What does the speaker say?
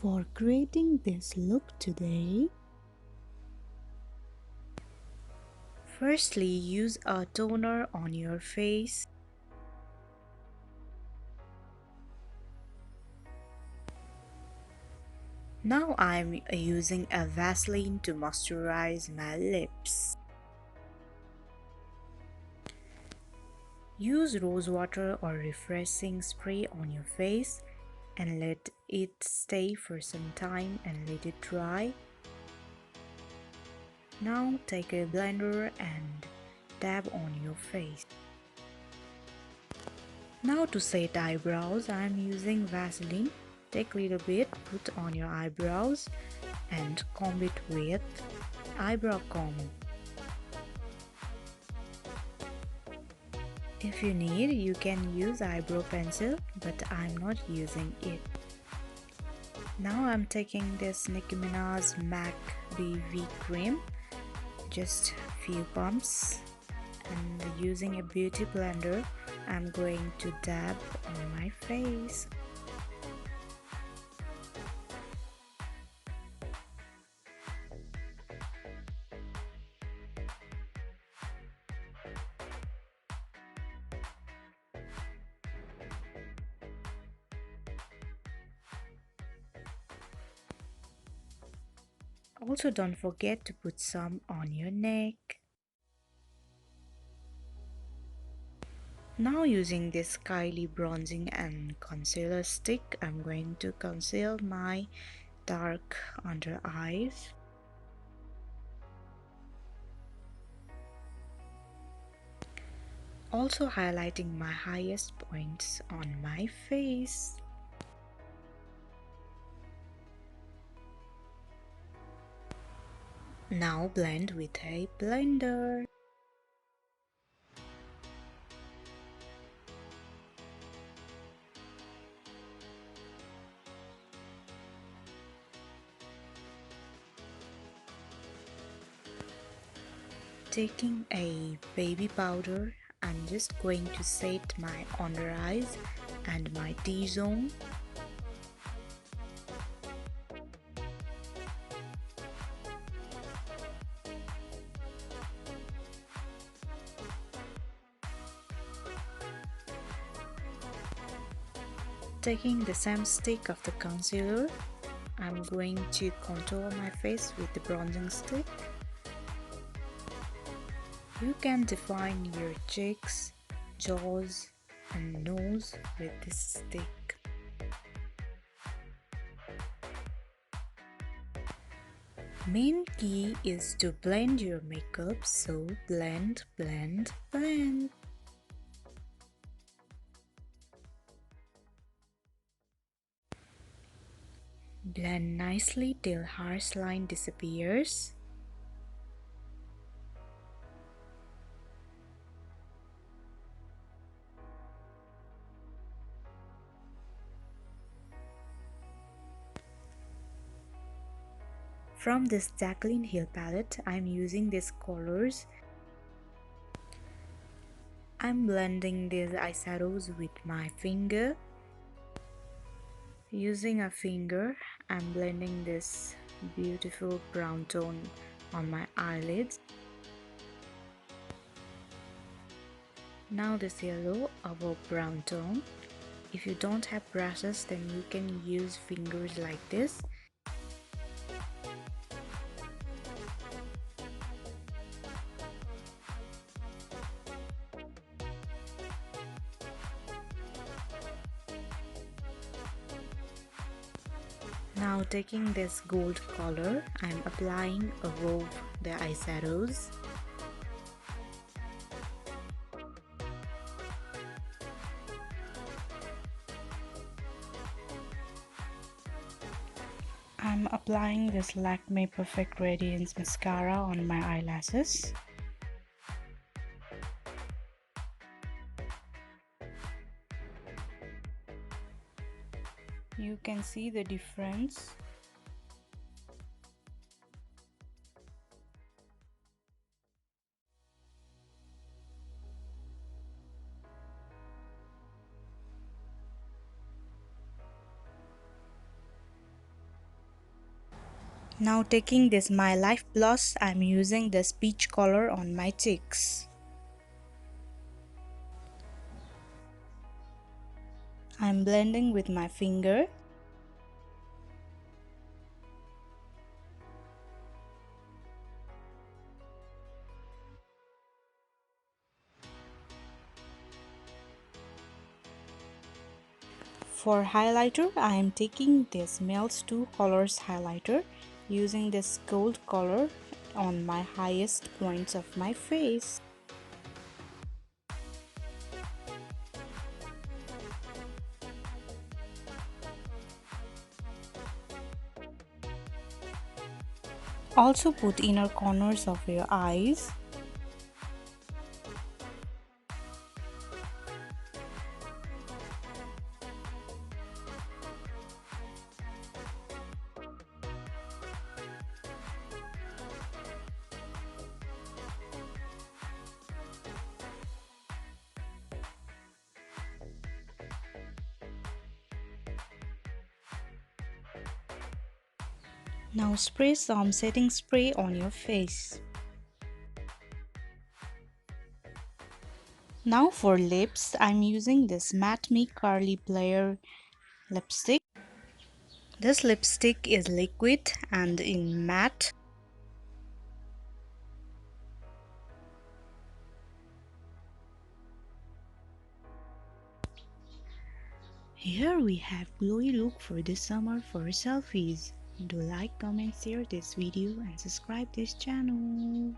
For creating this look today, firstly use a toner on your face. Now I'm using a Vaseline to moisturize my lips. Use rose water or refreshing spray on your face and let it stay for some time and let it dry. Now take a blender and dab on your face. Now to set eyebrows, I am using Vaseline. Take a little bit, put on your eyebrows and comb it with eyebrow comb. If you need, you can use eyebrow pencil, but I'm not using it. Now I'm taking this Nicki Minaj MAC dewy cream, just few pumps, and using a beauty blender, I'm going to dab on my face. Also, don't forget to put some on your neck. Now using this Kylie bronzing and concealer stick, I'm going to conceal my dark under eyes. Also highlighting my highest points on my face. Now blend with a blender. Taking a baby powder, I'm just going to set my under eyes and my T-zone. Taking the same stick of the concealer, I'm going to contour my face with the bronzing stick. You can define your cheeks, jaws and nose with this stick. Main key is to blend your makeup, so blend, blend, blend. Blend nicely till harsh line disappears. From this Jaclyn Hill palette, I'm using these colors. I'm blending these eyeshadows with my finger. Using a finger, I'm blending this beautiful brown tone on my eyelids. Now this yellow above brown tone. If you don't have brushes, then you can use fingers like this. Now taking this gold color, I'm applying above the eyeshadows. I'm applying this Lakme Perfect Radiance Mascara on my eyelashes. You can see the difference. Now taking this Mylife blush, I'm using this peach color on my cheeks. I'm blending with my finger. For highlighter, I am taking this Mels 2 colors highlighter, using this gold color on my highest points of my face. Also put inner corners of your eyes. Now spray some setting spray on your face. Now for lips, I'm using this matte me Karlie Blair lipstick. This lipstick is liquid and in matte. Here we have glowy look for this summer for selfies. Do like, comment, share this video and subscribe this channel.